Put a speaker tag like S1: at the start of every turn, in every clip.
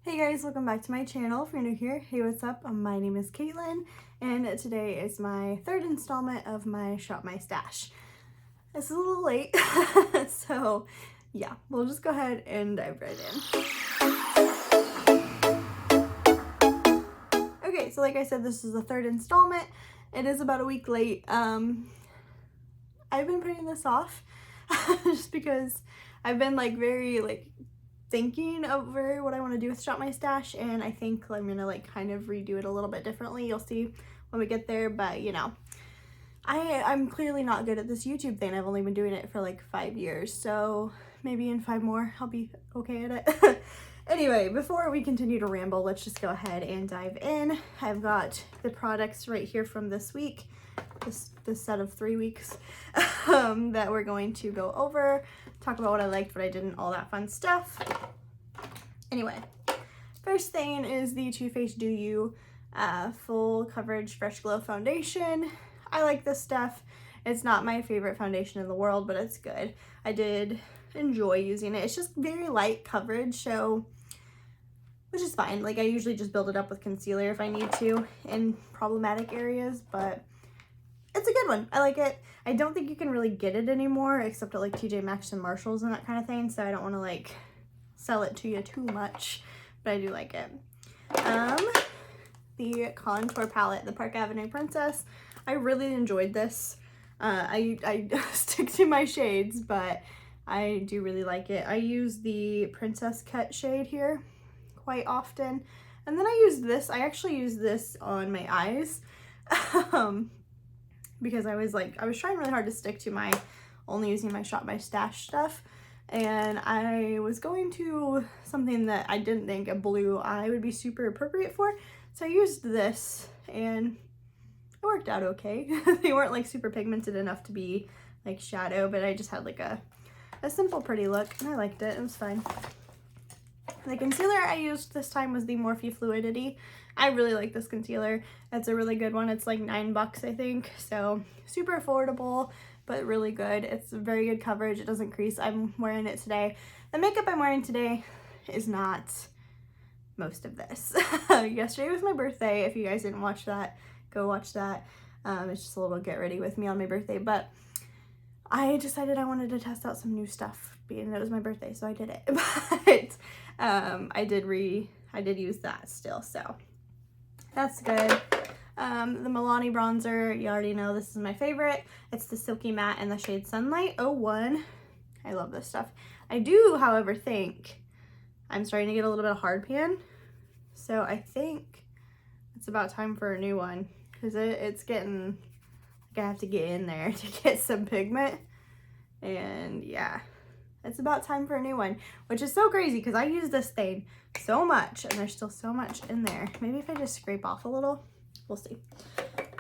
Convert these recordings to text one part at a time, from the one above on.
S1: Hey guys, welcome back to my channel. If you're new here, hey, what's up? My name is Caitlin, and today is my third installment of my Shop My Stash. This is a little late, so yeah, we'll just go ahead and dive right in. Okay, so like I said, this is the third installment. It is about a week late. I've been putting this off just because I've been very thinking over what I want to do with Shop My Stash, and I think I'm gonna kind of redo it a little bit differently. You'll see when we get there, but you know, I'm clearly not good at this YouTube thing. I've only been doing it for like 5 years, so maybe in 5 more I'll be okay at it. Anyway, before we continue to ramble, let's just go ahead and dive in. I've got the products right here from this week, this set of 3 weeks that we're going to go over, talk about what I liked, what I didn't, all that fun stuff. Anyway, first thing is the Too Faced Do You Full Coverage Fresh Glow Foundation. I like this stuff. It's not my favorite foundation in the world, but it's good. I did enjoy using it. It's just very light coverage, so which is fine. Like, I usually just build it up with concealer if I need to in problematic areas, but it's a good one. I like it. I don't think you can really get it anymore except at like TJ Maxx and Marshalls and that kind of thing, so I don't want to like sell it to you too much, but I do like it. The contour palette, the Park Avenue Princess. I really enjoyed this. I stick to my shades, but I do really like it. I use the Princess Cut shade here quite often, and then I use this. I actually use this on my eyes because I was trying really hard to stick to my only using my Shop My Stash stuff, and I was going to something that I didn't think a blue eye would be super appropriate for, so I used this and it worked out okay. They weren't like super pigmented enough to be like shadow, but I just had like a simple pretty look and I liked it. It was fine. The concealer I used this time was the Morphe Fluidity. I really like this concealer. It's a really good one. It's like $9, I think, so super affordable, but really good. It's very good coverage. It doesn't crease. I'm wearing it today. The makeup I'm wearing today is not most of this. Yesterday was my birthday. If you guys didn't watch that, go watch that. It's just a little get ready with me on my birthday, but I decided I wanted to test out some new stuff being it was my birthday, so I did it. But I did use that still, so that's good. The Milani Bronzer, you already know this is my favorite. It's the Silky Matte in the shade Sunlight 01. I love this stuff. I do, however, think I'm starting to get a little bit of hard pan, so I think it's about time for a new one, because it's getting like I have to get in there to get some pigment, and yeah, it's about time for a new one, which is so crazy because I use this thing so much and there's still so much in there. Maybe if I just scrape off a little, we'll see.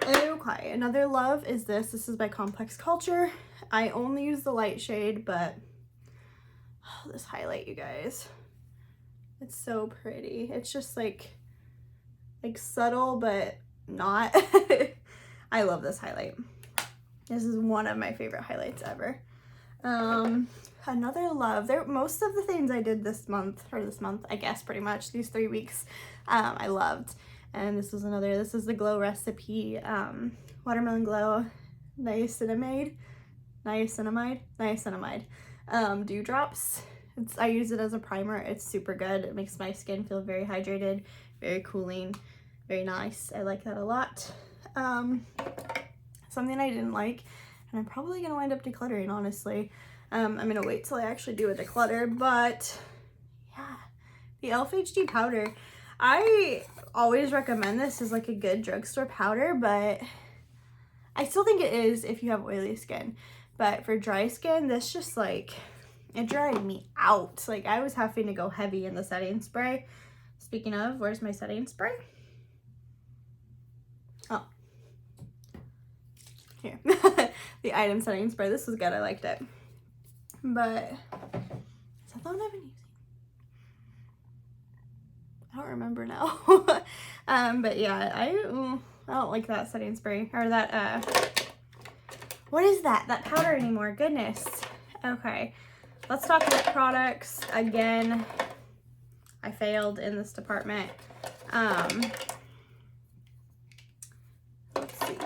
S1: Okay, another love is this. This is by Complex Culture. I only use the light shade, but oh, this highlight, you guys, it's so pretty. It's just like subtle, but not. I love this highlight. This is one of my favorite highlights ever. Another love. Most of the things I did this month, I guess pretty much, these 3 weeks, I loved. And this is another, this is the Glow Recipe Watermelon Glow Niacinamide Dewdrops. I use it as a primer. It's super good. It makes my skin feel very hydrated, very cooling, very nice. I like that a lot. Something I didn't like, and I'm probably gonna wind up decluttering, honestly. I'm gonna wait till I actually do a declutter, but yeah, the e.l.f. HD powder. I always recommend this as like a good drugstore powder, but I still think it is if you have oily skin. But for dry skin, this just like, it dried me out. Like, I was having to go heavy in the setting spray. Speaking of, where's my setting spray? Oh, here. The item setting spray. This was good. I liked it. But is that the one I've been using? I don't remember now. But yeah, I don't like that setting spray, or that what is that powder anymore? Goodness. Okay, let's talk lip products again. I failed in this department. Let's see.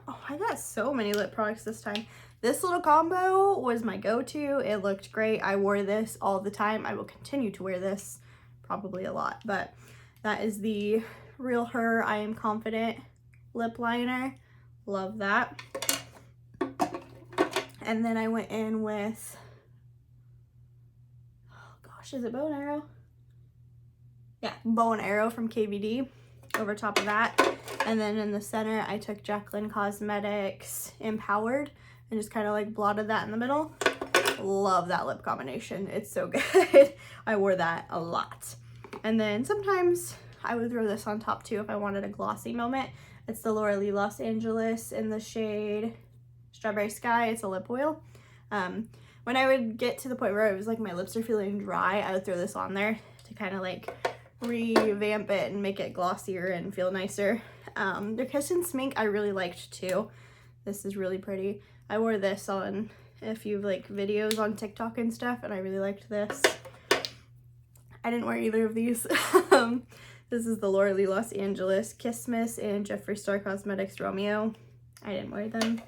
S1: Oh, I got so many lip products this time. This little combo was my go-to. It looked great. I wore this all the time. I will continue to wear this probably a lot, but that is the Real Her I Am Confident lip liner. Love that. And then I went in with, oh gosh, is it Bow and Arrow? Yeah, Bow and Arrow from KVD over top of that. And then in the center, I took Jaclyn Cosmetics Empowered and just kind of like blotted that in the middle. Love that lip combination. It's so good. I wore that a lot. And then sometimes I would throw this on top too if I wanted a glossy moment. It's the Laura Lee Los Angeles in the shade Strawberry Sky. It's a lip oil. When I would get to the point where it was like my lips are feeling dry, I would throw this on there to kind of like revamp it and make it glossier and feel nicer. The Kiss and Smink I really liked too. This is really pretty. I wore this on a few like videos on TikTok and stuff, and I really liked this. I didn't wear either of these. This is the Laura Lee Los Angeles Kissmas and Jeffree Star Cosmetics Romeo. I didn't wear them.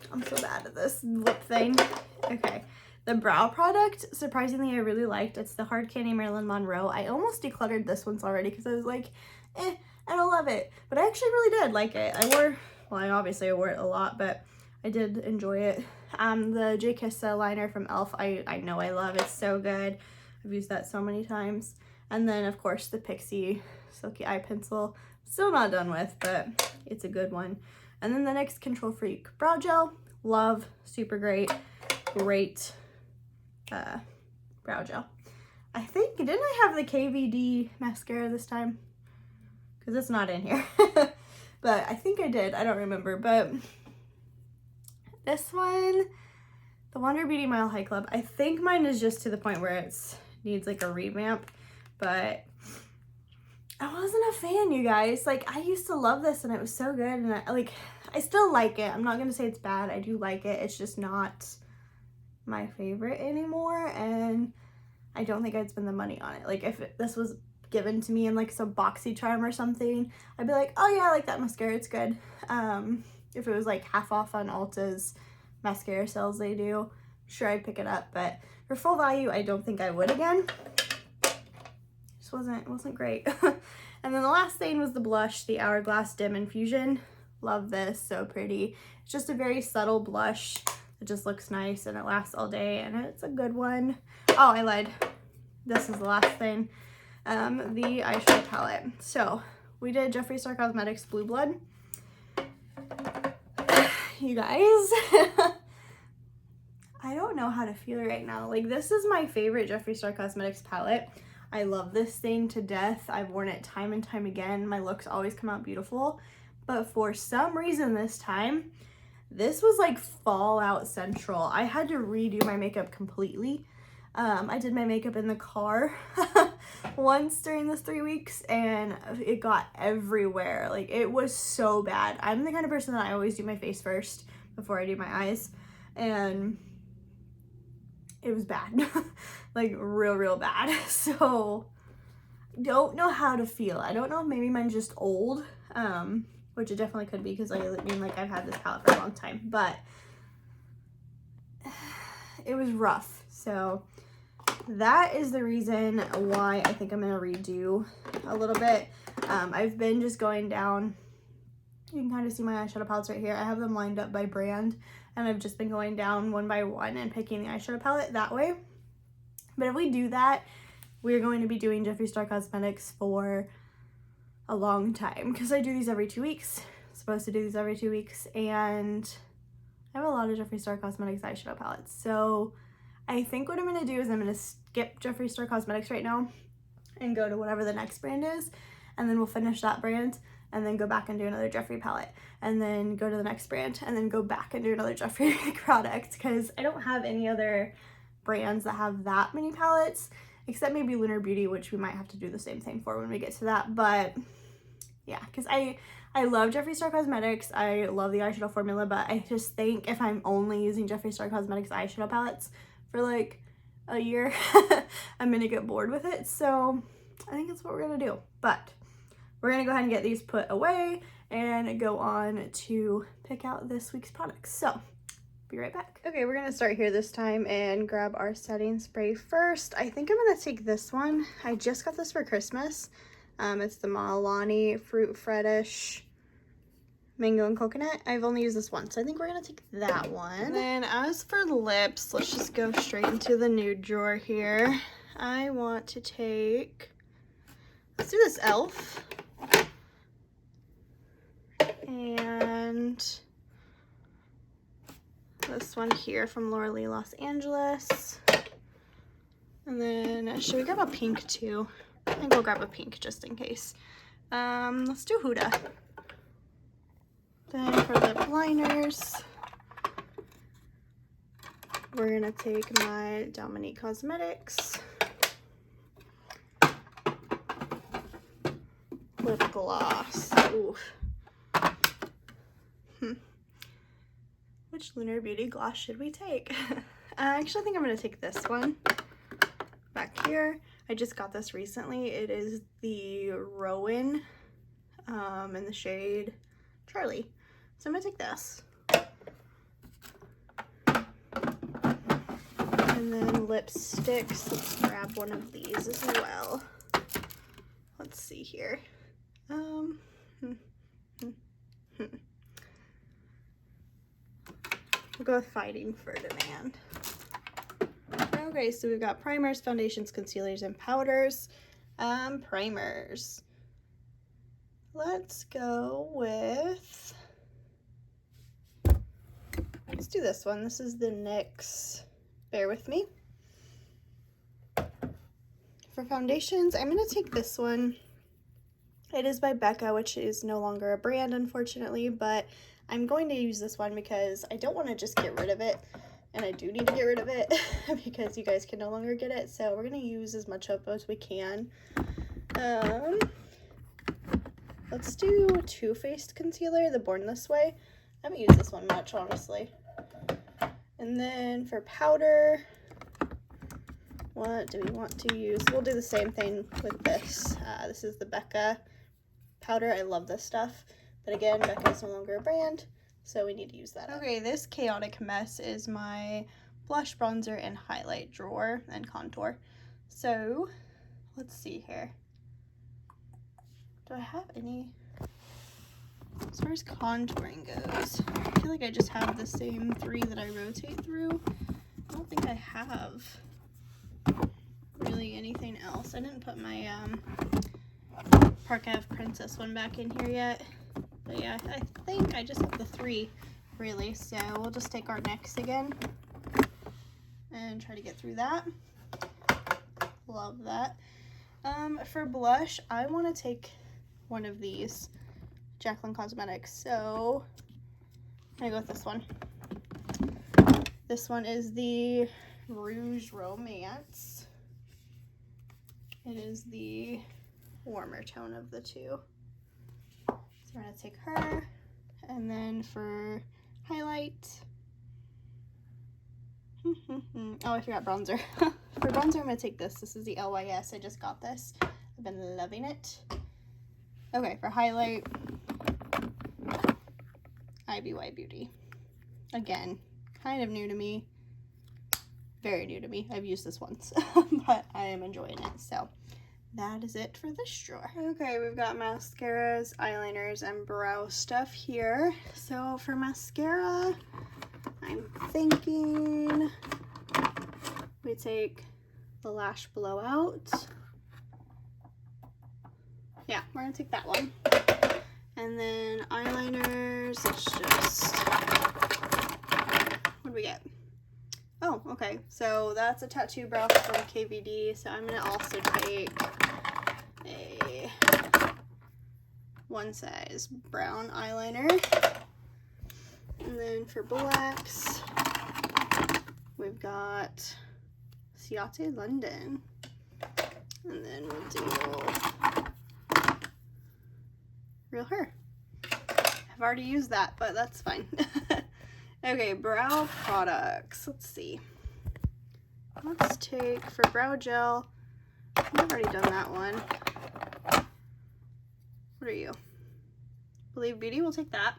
S1: I'm so bad at this lip thing. Okay. The brow product, surprisingly, I really liked. It's the Hard Candy Marilyn Monroe. I almost decluttered this once already because I was like, I don't love it. But I actually really did like it. Obviously I wore it a lot, but I did enjoy it. The J Kissa liner from e.l.f. I know I love. It's so good. I've used that so many times. And then, of course, the Pixie Silky Eye Pencil. Still not done with, but it's a good one. And then the NYX Control Freak Brow Gel. Love. Super great. Great brow gel. I think, didn't I have the KVD mascara this time? Because it's not in here. But I think I did. I don't remember. But this one, the Wonder Beauty Mile High Club, I think mine is just to the point where it needs like a revamp. But I wasn't a fan, you guys. Like, I used to love this and it was so good. And I still like it. I'm not going to say it's bad. I do like it. It's just not my favorite anymore. And I don't think I'd spend the money on it. Like, if this was given to me in like some boxy charm or something, I'd be like, oh yeah, I like that mascara. It's good. If it was like half off on Ulta's mascara sales they do, sure, I'd pick it up. But for full value, I don't think I would again. Wasn't great. And then the last thing was the blush, the Hourglass Dim Infusion. Love this, so pretty. It's just a very subtle blush. It just looks nice and it lasts all day and it's a good one. Oh, I lied. This is the last thing. The eyeshadow palette. So we did Jeffree Star Cosmetics Blue Blood. You guys, I don't know how to feel right now. Like, this is my favorite Jeffree Star Cosmetics palette. I love this thing to death. I've worn it time and time again. My looks always come out beautiful. But for some reason this time, this was like Fallout Central. I had to redo my makeup completely. I did my makeup in the car once during this 3 weeks and it got everywhere. Like, it was so bad. I'm the kind of person that I always do my face first before I do my eyes. And it was bad. Like, real bad. So, don't know how to feel. I don't know if maybe mine's just old, which it definitely could be because I've had this palette for a long time, but it was rough. So that is the reason why I think I'm gonna redo a little bit. I've been just going down. You can kind of see my eyeshadow palettes right here. I have them lined up by brand, and I've just been going down one by one and picking the eyeshadow palette that way. But if we do that, we're going to be doing Jeffree Star Cosmetics for a long time because I do these every 2 weeks. I'm supposed to do these every 2 weeks, and I have a lot of Jeffree Star Cosmetics eyeshadow palettes. So I think what I'm going to do is I'm going to skip Jeffree Star Cosmetics right now and go to whatever the next brand is, and then we'll finish that brand and then go back and do another Jeffree palette, and then go to the next brand and then go back and do another Jeffree product because I don't have any other brands that have that many palettes except maybe Lunar Beauty, which we might have to do the same thing for when we get to that. But yeah, because I love Jeffree Star Cosmetics. I love the eyeshadow formula, but I just think if I'm only using Jeffree Star Cosmetics eyeshadow palettes for like a year, I'm gonna get bored with it. So I think that's what we're gonna do. But we're gonna go ahead and get these put away and go on to pick out this week's products. So be right back. Okay, we're gonna start here this time and grab our setting spray first. I think I'm gonna take this one. I just got this for Christmas. It's the Milani Fruit Fetish Mango and Coconut. I've only used this once, so I think we're gonna take that one. And then as for lips, let's just go straight into the nude drawer here. I want to take, let's do this e.l.f. And this one here from Laura Lee Los Angeles. And then should we grab a pink too? I think we'll grab a pink just in case. Let's do Huda. Then for lip liners, we're gonna take my Dominique Cosmetics lip gloss. Ooh. Which Lunar Beauty gloss should we take? I actually think I'm gonna take this one back here. I just got this recently. It is the Rowan in the shade Charlie. So I'm gonna take this. And then lipsticks, let's grab one of these as well. Let's see here. We'll go with Fighting for Demand. Okay, so we've got primers, foundations, concealers, and powders. Primers. Let's go with, let's do this one. This is the NYX Bear With Me. For foundations, I'm going to take this one. It is by Becca, which is no longer a brand, unfortunately, but I'm going to use this one because I don't want to just get rid of it, and I do need to get rid of it because you guys can no longer get it, so we're going to use as much of it as we can. Let's do Too Faced Concealer, the Born This Way. I haven't used this one much, honestly. And then for powder, what do we want to use? We'll do the same thing with this. This is the Becca powder. I love this stuff. But again, Becca is no longer a brand, so we need to use that. Okay, this Chaotic Mess is my blush, bronzer, and highlight drawer and contour. So let's see here. Do I have any? As far as contouring goes, I feel like I just have the same three that I rotate through. I don't think I have really anything else. I didn't put my Park Ave Princess one back in here yet. But yeah, I think I just have the three, really. So we'll just take our NYX again and try to get through that. Love that. For blush, I want to take one of these Jaclyn Cosmetics. So I'm gonna go with this one. This one is the Rouge Romance. It is the warmer tone of the two. So we're gonna take her, and then for highlight, oh, I forgot bronzer. For bronzer, I'm gonna take this. This is the LYS. I just got this. I've been loving it. Okay, for highlight, IBY Beauty. Again, kind of new to me. Very new to me. I've used this once, but I am enjoying it. So that is it for this drawer. Okay, we've got mascaras, eyeliners, and brow stuff here. So for mascara, I'm thinking we take the Lash Blowout. Yeah, we're gonna take that one. And then eyeliners, let's just, what do we get? Oh, okay, so that's a tattoo brush from KVD, so I'm gonna also take a one size brown eyeliner. And then for blacks, we've got Ciate London. And then we'll do Real Her. I've already used that, but that's fine. Okay, brow products. Let's see. let's take, for brow gel, I've already done that one. What are you? Believe Beauty, we'll take that.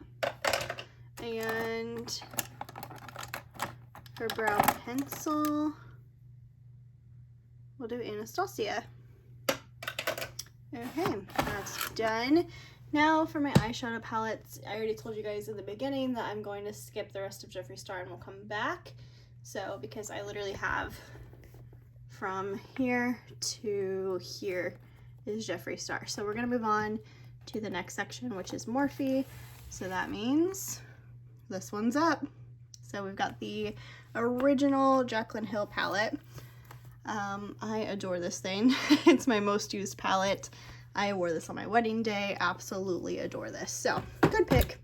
S1: And for brow pencil, we'll do Anastasia. Okay, that's done. Now for my eyeshadow palettes, I already told you guys in the beginning that I'm going to skip the rest of Jeffree Star and we'll come back. So, because I literally have from here to here is Jeffree Star. So we're gonna move on to the next section, which is Morphe. So that means this one's up. So we've got the original Jaclyn Hill palette. I adore this thing. It's my most used palette. I wore this on my wedding day. Absolutely adore this. So, good pick.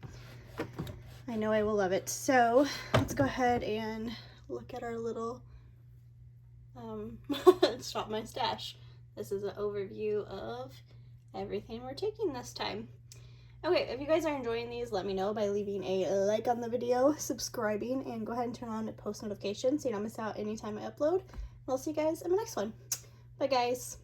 S1: I know I will love it. So, let's go ahead and look at our little Shop My Stash. This is an overview of everything we're taking this time. Okay, if you guys are enjoying these, let me know by leaving a like on the video, subscribing, and go ahead and turn on post notifications so you don't miss out anytime I upload. I'll see you guys in the next one. Bye, guys.